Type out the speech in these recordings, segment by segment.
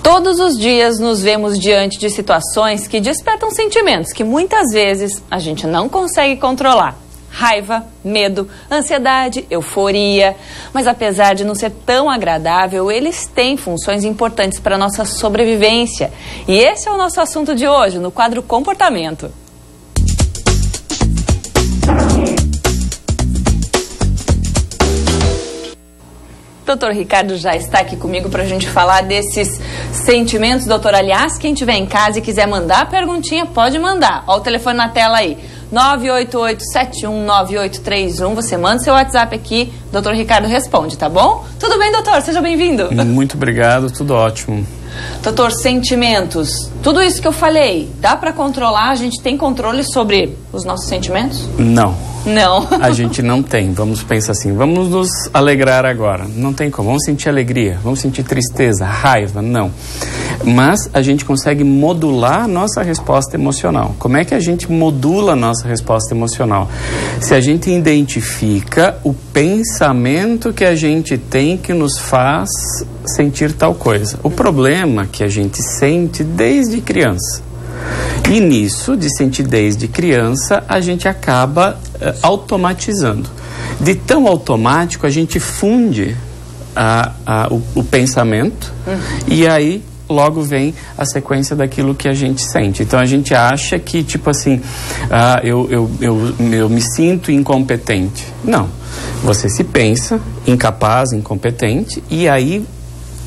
Todos os dias nos vemos diante de situações que despertam sentimentos que muitas vezes a gente não consegue controlar. Raiva, medo, ansiedade, euforia. Mas apesar de não ser tão agradável, eles têm funções importantes para a nossa sobrevivência. E esse é o nosso assunto de hoje, no quadro Comportamento. Doutor Ricardo já está aqui comigo para a gente falar desses sentimentos. Doutor, aliás, quem estiver em casa e quiser mandar a perguntinha, pode mandar. Olha o telefone na tela aí, 988-719831. Você manda seu WhatsApp aqui, doutor Ricardo responde, tá bom? Tudo bem, doutor? Seja bem-vindo. Muito obrigado, tudo ótimo. Doutor, sentimentos, tudo isso que eu falei, dá para controlar? A gente tem controle sobre os nossos sentimentos? Não. Não. A gente não tem. Vamos pensar assim, vamos nos alegrar agora. Não tem como. Vamos sentir alegria, vamos sentir tristeza, raiva, não. Mas a gente consegue modular a nossa resposta emocional. Como é que a gente modula a nossa resposta emocional? Se a gente identifica o pensamento que a gente tem que nos faz sentir tal coisa. O problema que a gente sente desde criança. E nisso, de sentir desde criança, a gente acaba automatizando. De tão automático, a gente funde o pensamento e aí logo vem a sequência daquilo que a gente sente. Então a gente acha que, tipo assim, eu me sinto incompetente. Não. Você se pensa incapaz, incompetente, e aí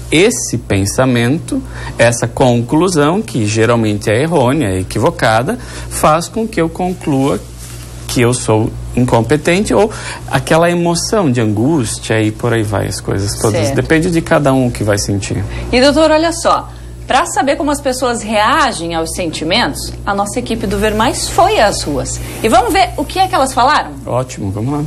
esse pensamento, essa conclusão, que geralmente é errônea, é equivocada, faz com que eu conclua que eu sou incompetente, ou aquela emoção de angústia e por aí vai as coisas todas. Certo. Depende de cada um que vai sentir. E doutor, olha só, para saber como as pessoas reagem aos sentimentos, a nossa equipe do Ver Mais foi às ruas. E vamos ver o que é que elas falaram? Ótimo, vamos lá.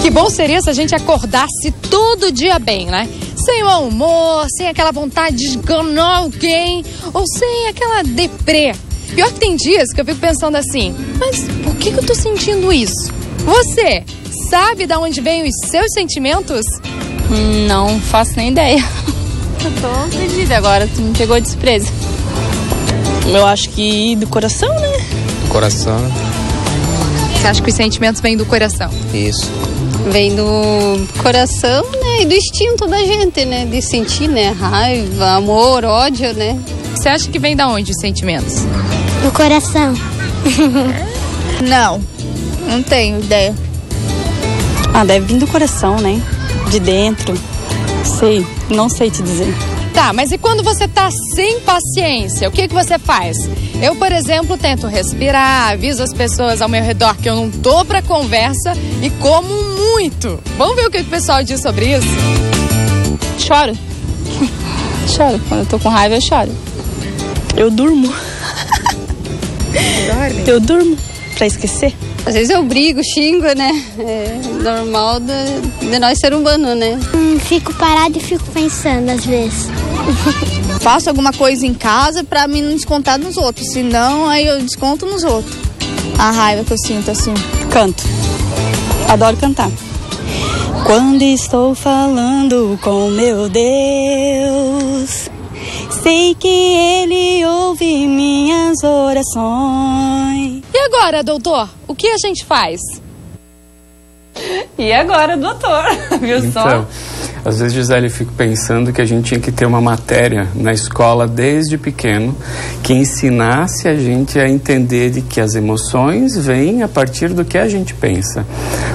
Que bom seria se a gente acordasse todo dia bem, né? Sem mau humor, sem aquela vontade de esganar alguém, ou sem aquela deprê. Pior que tem dias que eu fico pensando assim, mas por que eu tô sentindo isso? Você sabe de onde vêm os seus sentimentos? Não faço nem ideia. Eu tô perdida agora, tu me pegou de surpresa. Eu acho que do coração, né? Do coração. Você acha que os sentimentos vêm do coração? Isso. Vem do coração, né? E do instinto da gente, né? De sentir, né? Raiva, amor, ódio, né? Você acha que vem da onde os sentimentos? Do coração. Não tenho ideia. Deve vir do coração, né? De dentro. Não sei te dizer. Tá, mas e quando você tá sem paciência, o que você faz? Eu, por exemplo, tento respirar, aviso as pessoas ao meu redor que eu não tô pra conversa e como muito. Vamos ver o que o pessoal diz sobre isso? Choro. Choro. Quando eu tô com raiva, eu choro. Eu durmo. Dorme? Eu durmo pra esquecer. Às vezes eu brigo, xingo, né? É normal de nós ser humano, né? Fico parada e fico pensando às vezes. Faço alguma coisa em casa pra mim não descontar nos outros. Senão, aí eu desconto nos outros. A raiva que eu sinto, assim. Canto. Adoro cantar. Quando estou falando com meu Deus, sei que Ele ouve minhas orações. E agora, doutor? O que a gente faz? E agora, doutor? Viu só? Então, às vezes, Gisele, eu fico pensando que a gente tinha que ter uma matéria na escola desde pequeno que ensinasse a gente a entender de que as emoções vêm a partir do que a gente pensa.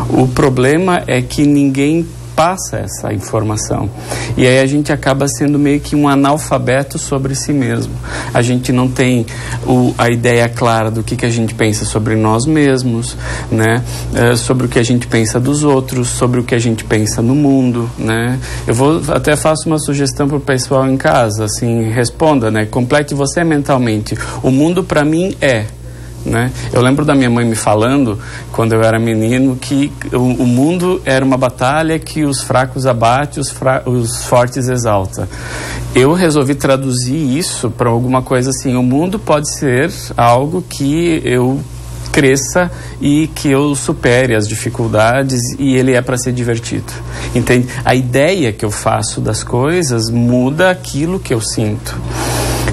O problema é que ninguém passa essa informação. E aí a gente acaba sendo meio que um analfabeto sobre si mesmo. A gente não tem a ideia clara do que a gente pensa sobre nós mesmos, né? Sobre o que a gente pensa dos outros, sobre o que a gente pensa no mundo, né? Eu até faço uma sugestão para o pessoal em casa, assim, responda, né? Complete você mentalmente. O mundo para mim é... Né? Eu lembro da minha mãe me falando, quando eu era menino, que o mundo era uma batalha que os fracos abate, os fortes exalta. Eu resolvi traduzir isso para alguma coisa assim: o mundo pode ser algo que eu cresça e que eu supere as dificuldades, e ele é para ser divertido, entende? A ideia que eu faço das coisas muda aquilo que eu sinto.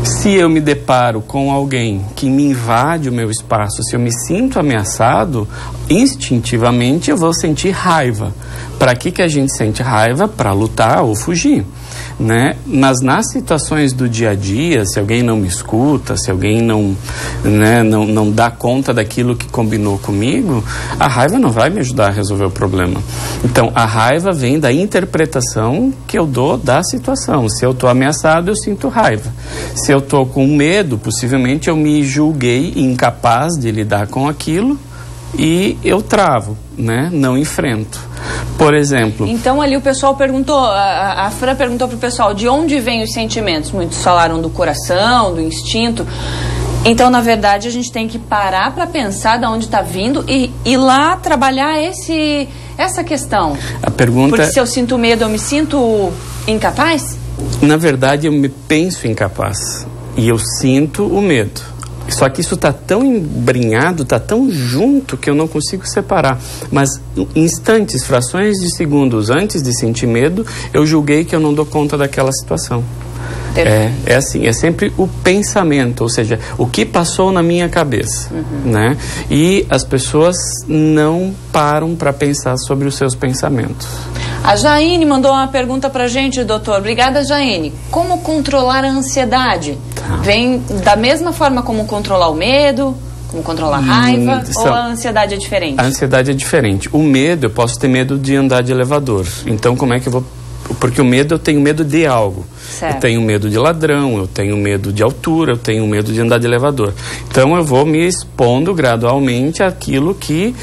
Se eu me deparo com alguém que me invade o meu espaço, se eu me sinto ameaçado, instintivamente eu vou sentir raiva. Para que a gente sente raiva? Para lutar ou fugir, né? Mas nas situações do dia a dia, se alguém não me escuta, se alguém não dá conta daquilo que combinou comigo, a raiva não vai me ajudar a resolver o problema. Então, a raiva vem da interpretação que eu dou da situação. Se eu estou ameaçado, eu sinto raiva. Se eu estou com medo, possivelmente eu me julguei incapaz de lidar com aquilo e eu travo, né? Não enfrento. Por exemplo... Então ali o pessoal perguntou, a Fran perguntou pro pessoal, de onde vêm os sentimentos? Muitos falaram do coração, do instinto. Então, na verdade, a gente tem que parar para pensar de onde está vindo e ir lá trabalhar essa questão. A pergunta... Porque se eu sinto medo, eu me sinto incapaz? Na verdade, eu me penso incapaz e eu sinto o medo. Só que isso está tão embrenhado, está tão junto que eu não consigo separar. Mas instantes, frações de antes de sentir medo, eu julguei que eu não dou conta daquela situação. É assim, é sempre o pensamento, ou seja, o que passou na minha cabeça, né? E as pessoas não param para pensar sobre os seus pensamentos. A Jaine mandou uma pergunta pra gente, doutor. Obrigada, Jaine. Como controlar a ansiedade? Vem da mesma forma como controlar o medo, como controlar a raiva, ou a ansiedade é diferente? A ansiedade é diferente. O medo, eu posso ter medo de andar de elevador. Então, como é que eu vou... Porque o medo, eu tenho medo de algo. Certo. Eu tenho medo de ladrão, eu tenho medo de altura, eu tenho medo de andar de elevador. Então eu vou me expondo gradualmente àquilo que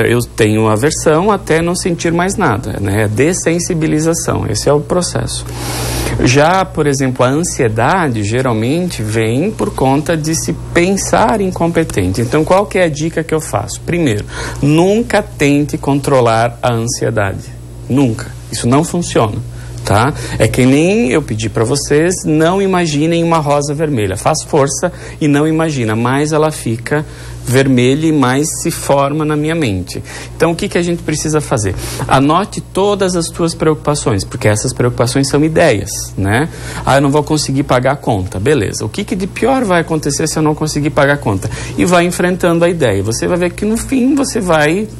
eu tenho aversão até não sentir mais nada, né? Dessensibilização, esse é o processo. Já, por exemplo, a ansiedade geralmente vem por conta de se pensar incompetente. Então, qual que é a dica que eu faço? Primeiro, nunca tente controlar a ansiedade. Nunca. Isso não funciona, tá? É que nem eu pedi para vocês, não imaginem uma rosa vermelha. Faz força e não imagina, mais ela fica vermelha e mais se forma na minha mente. Então, o que a gente precisa fazer? Anote todas as tuas preocupações, porque essas preocupações são ideias, né? Ah, eu não vou conseguir pagar a conta. Beleza. O que de pior vai acontecer se eu não conseguir pagar a conta? E vai enfrentando a ideia. Você vai ver que no fim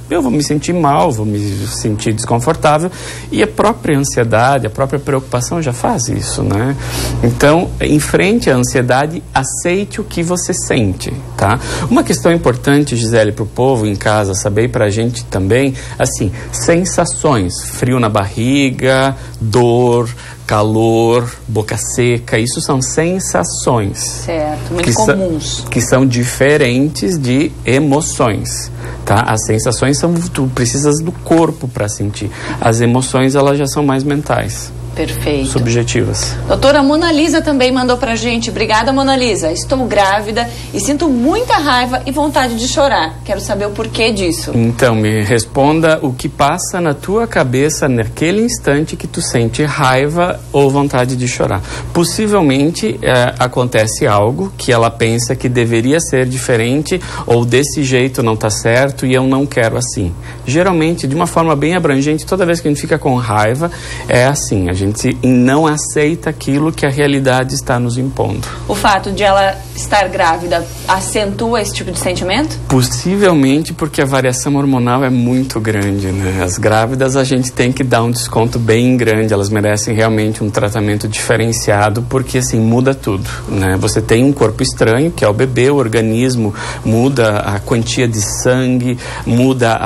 eu vou me sentir mal, vou me sentir desconfortável, e a própria ansiedade, a própria preocupação já faz isso, né? Então, enfrente a ansiedade, aceite o que você sente, tá? Uma questão importante, Gisele, para o povo em casa saber, e para a gente também, assim, sensações, frio na barriga, dor, calor, boca seca, isso são sensações. Certo, muito comuns. Que são diferentes de emoções, tá? As sensações tu precisas do corpo para sentir. As emoções, elas já são mais mentais. Perfeito. Subjetivas. Doutora Mona Lisa também mandou pra gente. Obrigada, Mona Lisa. Estou grávida e sinto muita raiva e vontade de chorar. Quero saber o porquê disso. Então, me responda o que passa na tua cabeça naquele instante que tu sente raiva ou vontade de chorar. Possivelmente acontece algo que ela pensa que deveria ser diferente, ou desse jeito não tá certo e eu não quero assim. Geralmente, de uma forma bem abrangente, toda vez que a gente fica com raiva, é assim, a gente não aceita aquilo que a realidade está nos impondo. O fato de ela estar grávida acentua esse tipo de sentimento? Possivelmente, porque a variação hormonal é muito grande, né? As grávidas, a gente tem que dar um desconto bem grande, elas merecem realmente um tratamento diferenciado, porque assim, muda tudo, né? Você tem um corpo estranho, que é o bebê, o organismo muda a quantia de sangue, muda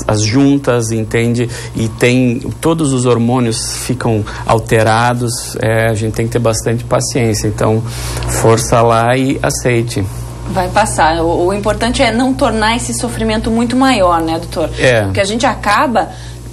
as juntas, entende? E tem todos os hormônios ficam alterados, a gente tem que ter bastante paciência, então força lá e aceite. Vai passar. O importante é não tornar esse sofrimento muito maior, né, doutor? Porque a gente acaba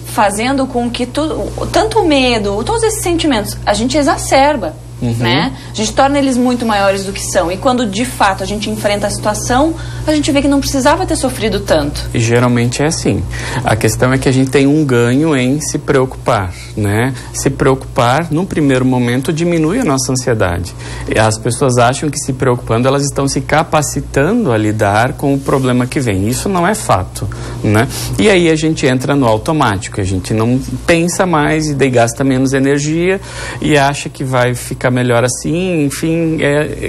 fazendo com que tanto o medo, todos esses sentimentos, a gente exacerba. né? A gente torna eles muito maiores do que são. E quando, de fato, a gente enfrenta a situação, a gente vê que não precisava ter sofrido tanto. E geralmente é assim. A questão é que a gente tem um ganho em se preocupar, né? Se preocupar, num primeiro momento, diminui a nossa ansiedade. As pessoas acham que se preocupando, elas estão se capacitando a lidar com o problema que vem. Isso não é fato, né? E aí a gente entra no automático. A gente não pensa mais e daí gasta menos energia e acha que vai ficar melhor assim. Enfim,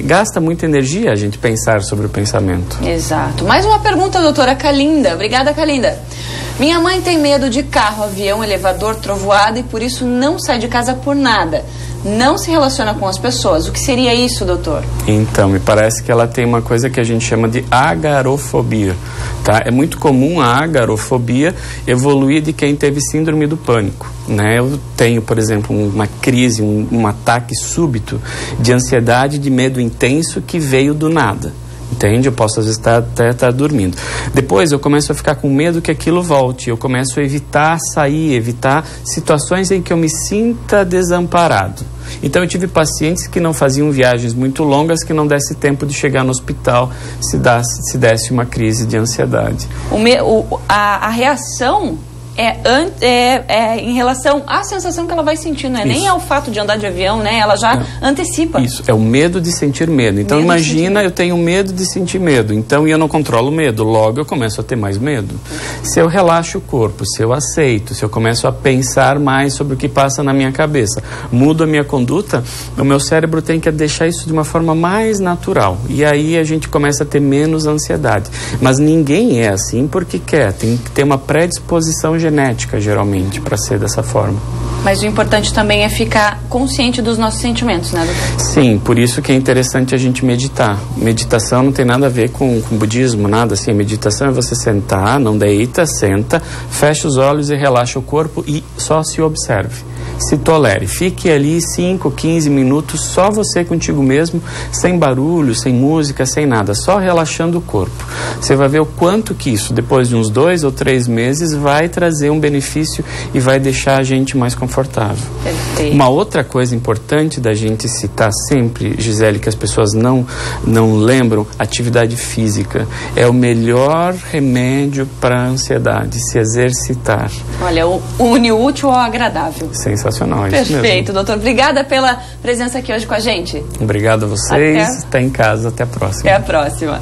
gasta muita energia a gente pensar sobre o pensamento. Exato. Mais uma pergunta, doutora Kalinda. Obrigada, Kalinda. Minha mãe tem medo de carro, avião, elevador, trovoada e por isso não sai de casa por nada. Não se relaciona com as pessoas. O que seria isso, doutor? Então, me parece que ela tem uma coisa que a gente chama de agarofobia, tá? É muito comum a agarofobia evoluir de quem teve síndrome do pânico, né? Eu tenho, por exemplo, uma crise, um ataque súbito de ansiedade, de medo intenso que veio do nada. Entende? Eu posso às vezes até estar dormindo. Depois eu começo a ficar com medo que aquilo volte. Eu começo a evitar sair, evitar situações em que eu me sinta desamparado. Então eu tive pacientes que não faziam viagens muito longas, que não desse tempo de chegar no hospital se desse uma crise de ansiedade. A reação é em relação à sensação que ela vai sentir, não é nem ao fato de andar de avião, né? Ela já antecipa. Isso, é o medo de sentir medo. Então imagina, eu tenho medo de sentir medo, então eu não controlo o medo, logo eu começo a ter mais medo. Se eu relaxo o corpo, se eu aceito, se eu começo a pensar mais sobre o que passa na minha cabeça, mudo a minha conduta, o meu cérebro tem que deixar isso de uma forma mais natural. E aí a gente começa a ter menos ansiedade. Mas ninguém é assim porque quer, tem que ter uma predisposição genética, geralmente, para ser dessa forma. Mas o importante também é ficar consciente dos nossos sentimentos, né, doutor? Sim, por isso que é interessante a gente meditar. Meditação não tem nada a ver com budismo, nada assim. A meditação é você sentar, não deita, senta, fecha os olhos e relaxa o corpo e só se observe. Se tolere, fique ali 5, 15 minutos, só você contigo mesmo, sem barulho, sem música, sem nada, só relaxando o corpo. Você vai ver o quanto que isso, depois de uns 2 ou 3 meses, vai trazer um benefício e vai deixar a gente mais confortável. Perfeito. Uma outra coisa importante da gente citar sempre, Gisele, que as pessoas não lembram, atividade física. É o melhor remédio para a ansiedade, se exercitar. Olha, une o útil ao agradável. Sensacional, perfeito, doutor. Obrigada pela presença aqui hoje com a gente. Obrigado a vocês. Está em casa. Até a próxima. Até a próxima.